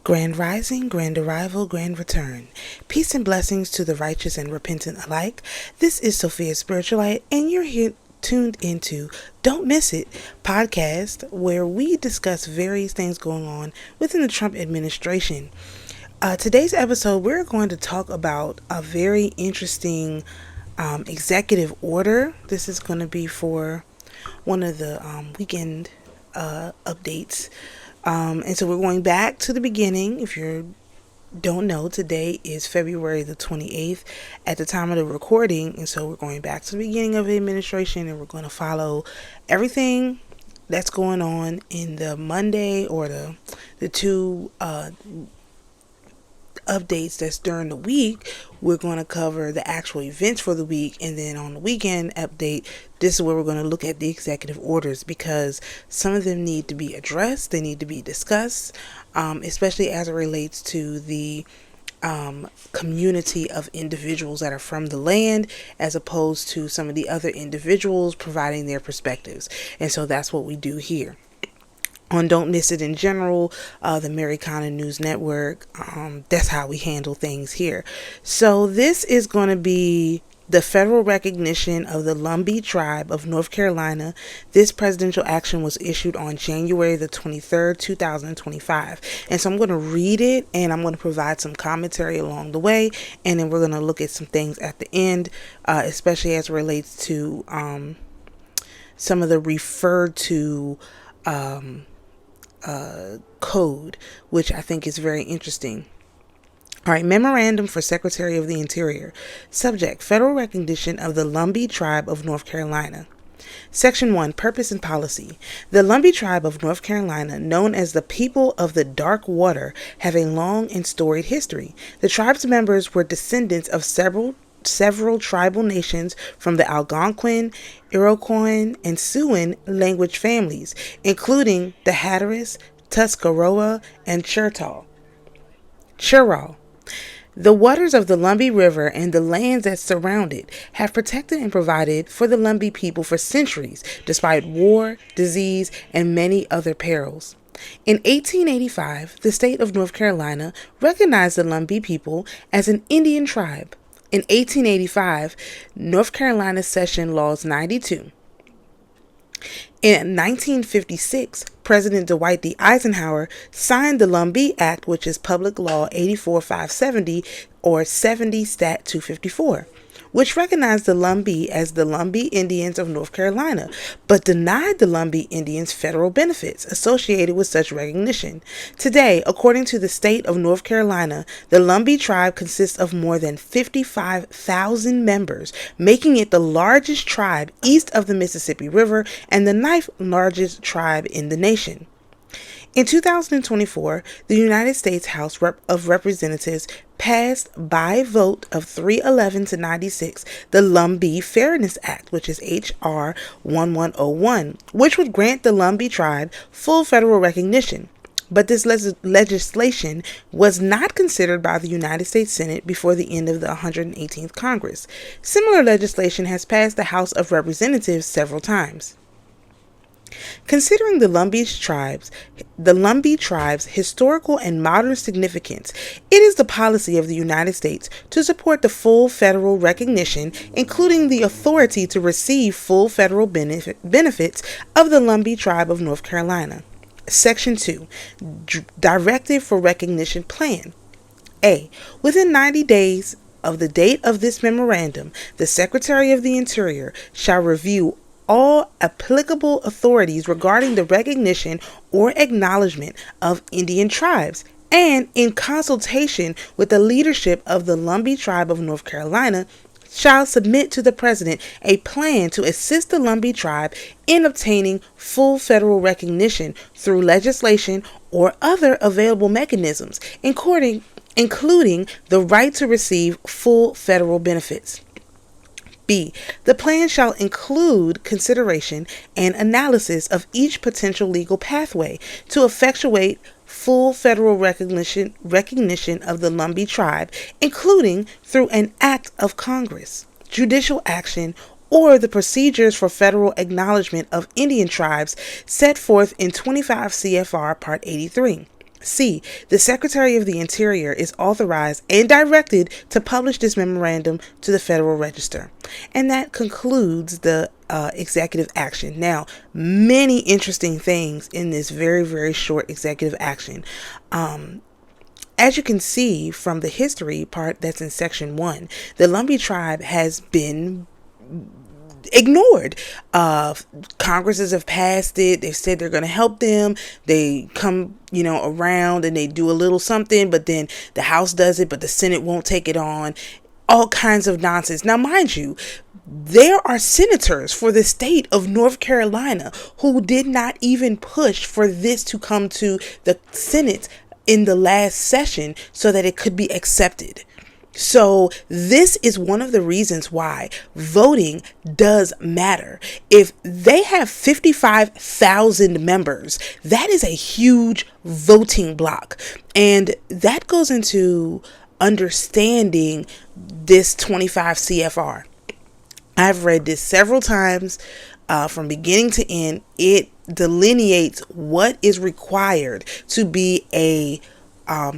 Grand Rising, Grand Arrival, Grand Return. Peace and blessings to the righteous and repentant alike. This is Sophia Spiritualite, and you're here tuned into Don't Miss It podcast, where we discuss various things going on within the Trump administration. Today's episode, we're going to talk about a very interesting executive order. This is going to be for one of the weekend updates. And so we're going back to the beginning. If you don't know, today is February the 28th at the time of the recording. And so we're going back to the beginning of the administration, and we're going to follow everything that's going on in the Monday or the two updates that's during the week. We're going to cover the actual events for the week, and then on the weekend update, this is where we're going to look at the executive orders, because some of them need to be addressed, they need to be discussed, especially as it relates to the community of individuals that are from the land, as opposed to some of the other individuals providing their perspectives. And so that's what we do here on Don't Miss It in general, the MariKaNa News Network. That's how we handle things here. So this is going to be the federal recognition of the Lumbee tribe of North Carolina. This presidential action was issued on January the 23rd, 2025. And so I'm going to read it, and I'm going to provide some commentary along the way. And then we're going to look at some things at the end, especially as it relates to some of the referred to code, which I think is very interesting. All right, Memorandum for Secretary of the Interior. Subject: Federal recognition of the Lumbee tribe of North Carolina. Section 1, Purpose and Policy. The Lumbee tribe of North Carolina, known as the people of the Dark Water, have a long and storied history. The tribe's members were descendants of several tribal nations from the Algonquin, Iroquois, and Siouan language families, including the Hatteras, Tuscarora, and Churraw. The waters of the Lumbee River and the lands that surround it have protected and provided for the Lumbee people for centuries, despite war, disease, and many other perils. In 1885, the state of North Carolina recognized the Lumbee people as an Indian tribe. In 1885, North Carolina Session Laws 92. In 1956, President Dwight D. Eisenhower signed the Lumbee Act, which is Public Law 84-570, or 70 Stat 254, which recognized the Lumbee as the Lumbee Indians of North Carolina, but denied the Lumbee Indians federal benefits associated with such recognition. Today, according to the state of North Carolina, the Lumbee tribe consists of more than 55,000 members, making it the largest tribe east of the Mississippi River and the ninth largest tribe in the nation. In 2024, the United States House of Representatives passed by vote of 311 to 96 the Lumbee Fairness Act, which is H.R. 1101, which would grant the Lumbee tribe full federal recognition. But this legislation was not considered by the United States Senate before the end of the 118th Congress. Similar legislation has passed the House of Representatives several times. Considering the Lumbee tribe's historical and modern significance, it is the policy of the United States to support the full federal recognition, including the authority to receive full federal benefits of the Lumbee tribe of North Carolina. Section 2, Directive for Recognition Plan. A. Within 90 days of the date of this memorandum, the Secretary of the Interior shall review all applicable authorities regarding the recognition or acknowledgement of Indian tribes, and in consultation with the leadership of the Lumbee tribe of North Carolina, shall submit to the President a plan to assist the Lumbee tribe in obtaining full federal recognition through legislation or other available mechanisms, including the right to receive full federal benefits. B. The plan shall include consideration and analysis of each potential legal pathway to effectuate full federal recognition of the Lumbee tribe, including through an act of Congress, judicial action, or the procedures for federal acknowledgement of Indian tribes set forth in 25 CFR Part 83. C. The Secretary of the Interior is authorized and directed to publish this memorandum to the Federal Register. And that concludes the executive action. Now, many interesting things in this very, very short executive action. As you can see from the history part that's in section 1, the Lumbee tribe has been ignored. Congresses have passed it. They've said they're going to help them. They come, around and they do a little something, but then the House does it, but the Senate won't take it on. All kinds of nonsense. Now, mind you, there are senators for the state of North Carolina who did not even push for this to come to the Senate in the last session so that it could be accepted. So this is one of the reasons why voting does matter. If they have 55,000 members, that is a huge voting block. And that goes into understanding this 25 CFR. I've read this several times from beginning to end. It delineates what is required to be a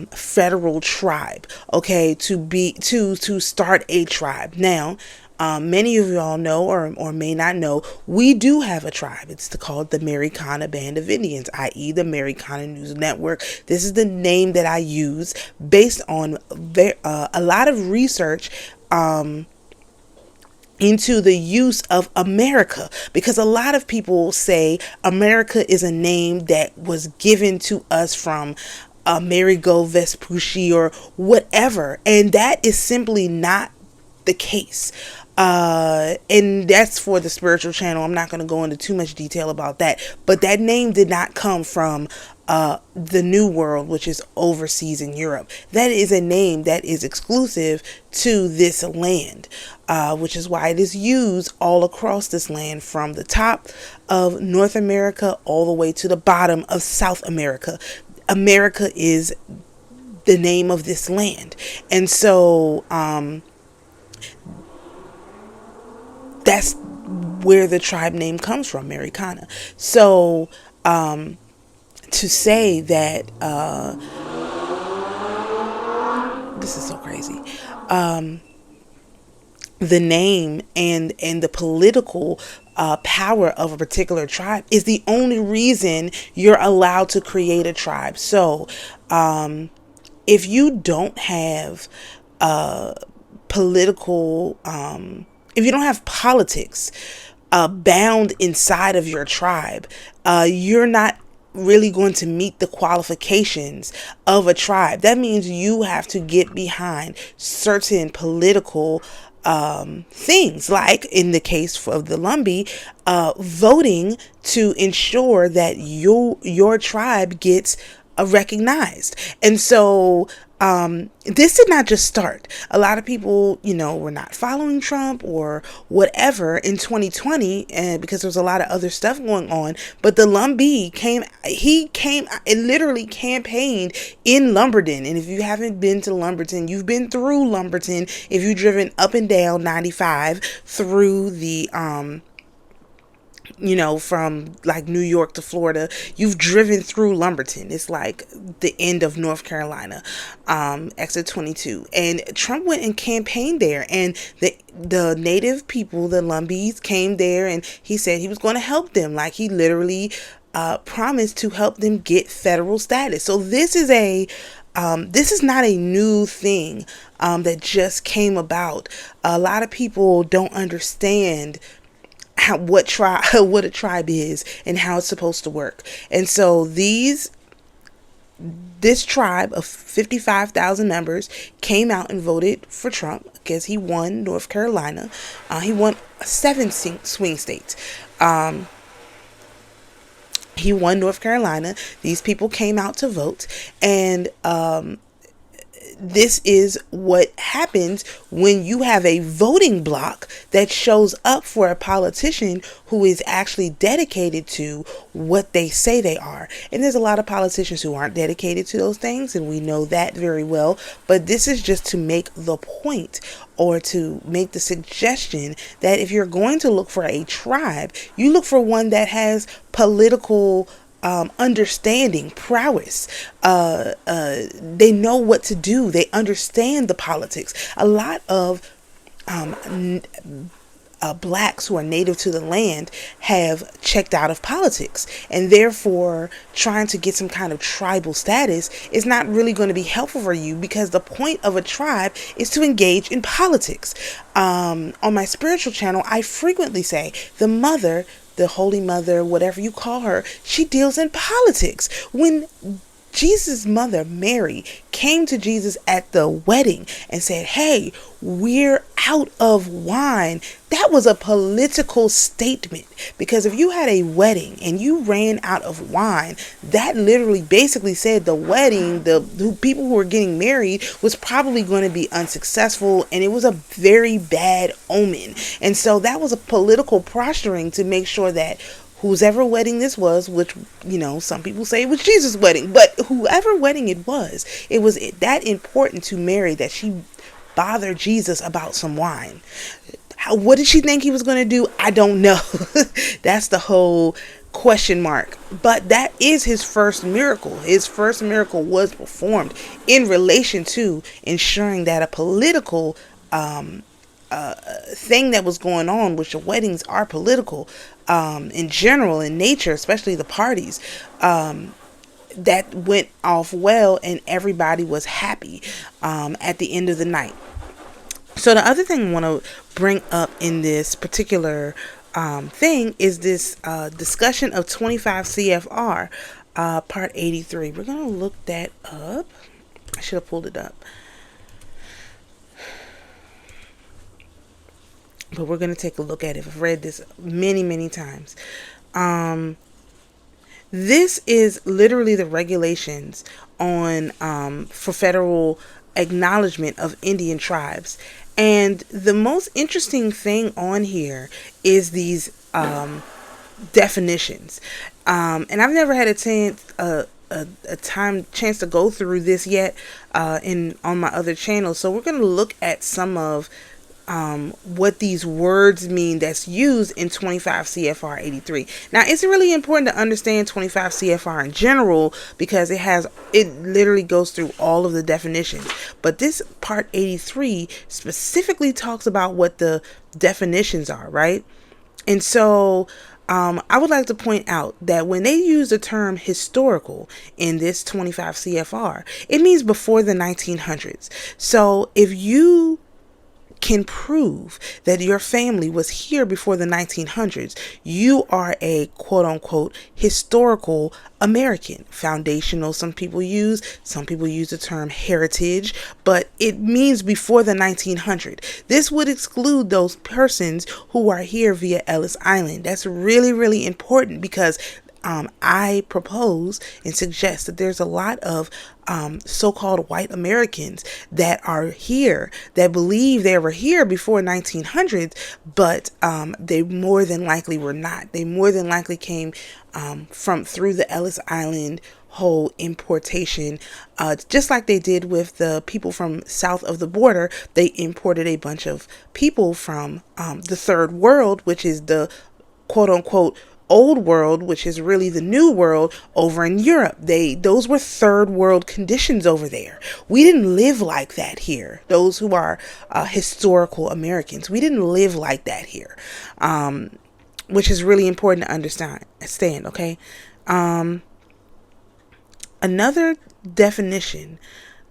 federal tribe, okay, to start a tribe. Now, many of y'all know or may not know, we do have a tribe. It's called the MariKaNa Band of Indians, i.e. the MariKaNa News Network. This is the name that I use based on a lot of research into the use of America, because a lot of people say America is a name that was given to us from Amerigo Vespucci or whatever, and that is simply not the case. And that's for the spiritual channel. I'm not going to go into too much detail about that, but that name did not come from the New World, which is overseas in Europe. That is a name that is exclusive to this land, which is why it is used all across this land, from the top of North America all the way to the bottom of South America. America is the name of this land. And so that's where the tribe name comes from, MariKaNa. So to say that this is so crazy. The name and the political power of a particular tribe is the only reason you're allowed to create a tribe. So if you don't have political, if you don't have politics bound inside of your tribe, you're not really going to meet the qualifications of a tribe. That means you have to get behind certain political things, like in the case of the Lumbee, voting to ensure that your tribe gets recognized. And so this did not just start. A lot of people, were not following Trump or whatever in 2020, and because there's a lot of other stuff going on. But the Lumbee it literally campaigned in Lumberton. And if you haven't been to Lumberton, you've been through Lumberton. If you've driven up and down 95 through the from like New York to Florida, you've driven through Lumberton. It's like the end of North Carolina, exit 22. And Trump went and campaigned there, and the native people, the Lumbees, came there, and he said he was going to help them. Like, he literally promised to help them get federal status. So this is not a new thing that just came about. A lot of people don't understand what a tribe is and how it's supposed to work. And so this tribe of 55,000 members came out and voted for Trump because he won North Carolina. He won 7 swing states. He won North Carolina. These people came out to vote, and this is what happens when you have a voting bloc that shows up for a politician who is actually dedicated to what they say they are. And there's a lot of politicians who aren't dedicated to those things, and we know that very well. But this is just to make the point, or to make the suggestion, that if you're going to look for a tribe, you look for one that has political understanding, prowess. They know what to do. They understand the politics. A lot of blacks who are native to the land have checked out of politics, and therefore trying to get some kind of tribal status is not really going to be helpful for you, because the point of a tribe is to engage in politics. On my spiritual channel, I frequently say the mother, the Holy Mother, whatever you call her, she deals in politics. When Jesus' mother, Mary, came to Jesus at the wedding and said, "Hey, we're out of wine," that was a political statement. Because if you had a wedding and you ran out of wine, that literally basically said the wedding, the people who were getting married, was probably going to be unsuccessful, and it was a very bad omen. And so that was a political posturing to make sure that whoever wedding this was, which, some people say it was Jesus' wedding, but whoever wedding it was that important to Mary that she bothered Jesus about some wine. What did she think he was going to do? I don't know. That's the whole question mark. But that is his first miracle. His first miracle was performed in relation to ensuring that a political thing that was going on, which the weddings are political in general, in nature, especially the parties, that went off well, and everybody was happy at the end of the night. So the other thing I want to bring up in this particular thing is this discussion of 25 CFR part 83. We're going to look that up. I should have pulled it up. But we're going to take a look at it. I've read this many, many times. This is literally the regulations on for federal acknowledgement of Indian tribes. And the most interesting thing on here is these definitions. And I've never had a chance to go through this yet on my other channel. So we're going to look at some of what these words mean that's used in 25 CFR 83. Now, it's really important to understand 25 CFR in general, because it literally goes through all of the definitions. But this part 83 specifically talks about what the definitions are, right? And so I would like to point out that when they use the term historical in this 25 CFR, it means before the 1900s. So if you can prove that your family was here before the 1900s, you are a quote-unquote historical American. Foundational, some people use the term heritage, but it means before the 1900s. This would exclude those persons who are here via Ellis Island. That's really, really important, because I propose and suggest that there's a lot of so-called white Americans that are here that believe they were here before 1900s, but they more than likely were not. They more than likely came through the Ellis Island whole importation, just like they did with the people from south of the border. They imported a bunch of people from the third world, which is the quote-unquote old world, which is really the new world over in Europe. Those were third world conditions over there. We didn't live like that here. Those who are historical Americans, we didn't live like that here, which is really important to understand. Okay. Another definition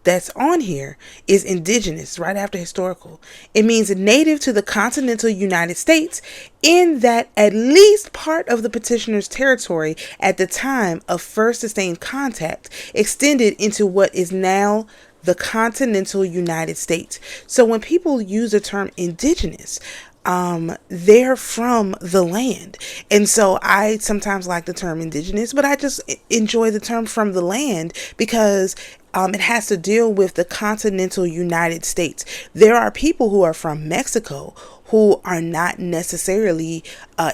that's on here is indigenous, right after historical. It means native to the continental United States, in that at least part of the petitioner's territory at the time of first sustained contact extended into what is now the continental United States. So when people use the term indigenous, they're from the land. And so I sometimes like the term indigenous, but I just enjoy the term from the land, because it has to deal with the continental United States. There are people who are from Mexico who are not necessarily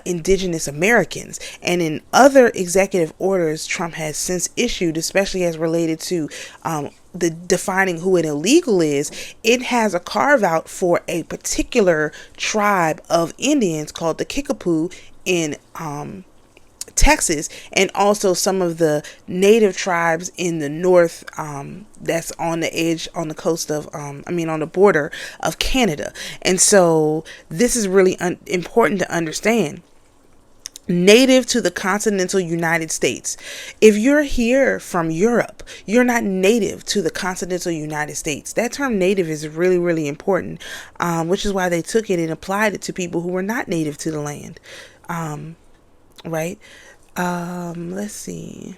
indigenous Americans. And in other executive orders Trump has since issued, especially as related to the defining who an illegal is, it has a carve out for a particular tribe of Indians called the Kickapoo in Texas, and also some of the native tribes in the north, that's on the edge, on the coast of, on the border of Canada. And so this is really important to understand. Native to the continental United States. If you're here from Europe, you're not native to the continental United States. That term native is really, really important, which is why they took it and applied it to people who were not native to the land. Right? Let's see.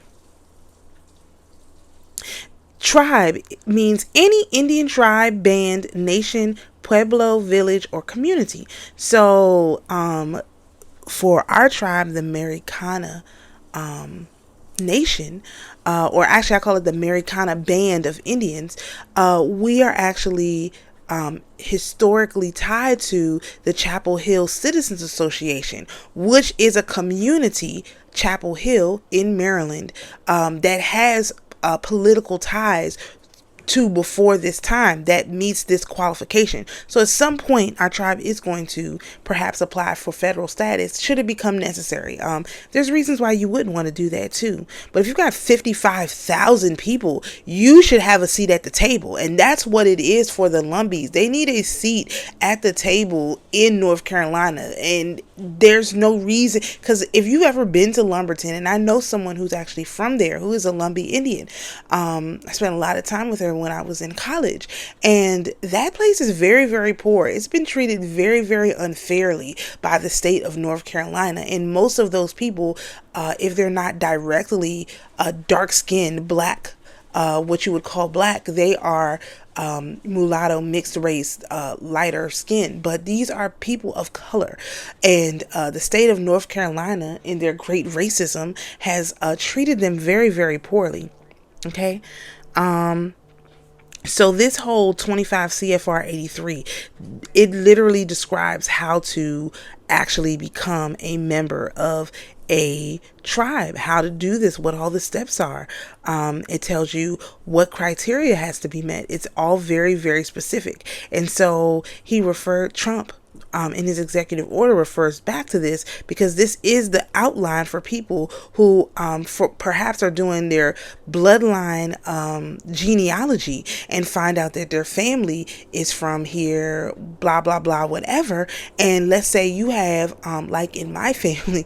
Tribe means any Indian tribe, band, nation, pueblo, village, or community. So, for our tribe, the MariKaNa nation, or actually I call it the MariKaNa band of Indians, we are actually historically tied to the Chapel Hill Citizens Association, which is a community, Chapel Hill in Maryland, that has political ties to before this time that meets this qualification. So at some point our tribe is going to perhaps apply for federal status should it become necessary. There's reasons why you wouldn't want to do that too, but if you've got 55,000 people, you should have a seat at the table. And that's what it is for the Lumbees. They need a seat at the table in North Carolina, and there's no reason, because if you've ever been to Lumberton, and I know someone who's actually from there who is a Lumbee Indian, I spent a lot of time with her when I was in college, and that place is very, very poor. It's been treated very, very unfairly by the state of North Carolina, and most of those people, if they're not directly dark-skinned black, what you would call black, they are mulatto, mixed race, lighter skin, but these are people of color. And the state of North Carolina, in their great racism, has treated them very, very poorly. Okay. So this whole 25 CFR 83, it literally describes how to actually become a member of a tribe, how to do this, what all the steps are. It tells you what criteria has to be met. It's all very, very specific. And so Trump, in his executive order, refers back to this, because this is the outline for people who perhaps are doing their bloodline genealogy and find out that their family is from here, blah, blah, blah, whatever. And let's say you have, like in my family,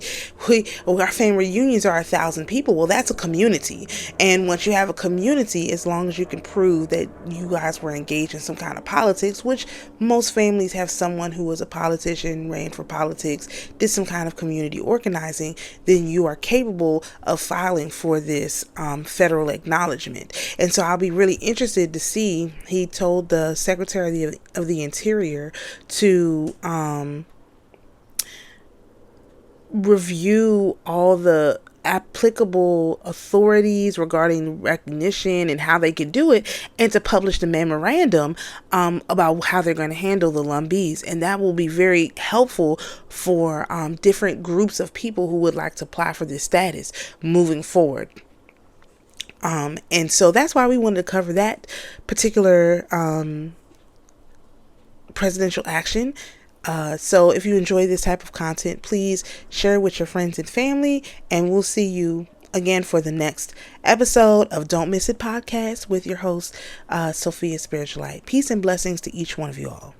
our family reunions are 1,000 people. Well, that's a community. And once you have a community, as long as you can prove that you guys were engaged in some kind of politics, which most families have someone who was a politician, ran for politics, did some kind of community organizing, then you are capable of filing for this federal acknowledgement. And so I'll be really interested to see, he told the Secretary of the Interior to review all the applicable authorities regarding recognition and how they can do it, and to publish the memorandum about how they're going to handle the Lumbees. And that will be very helpful for different groups of people who would like to apply for this status moving forward. And so that's why we wanted to cover that particular presidential action. So if you enjoy this type of content, please share it with your friends and family, and we'll see you again for the next episode of Don't Miss It Podcast with your host, Sophia Spiritualite. Peace and blessings to each one of you all.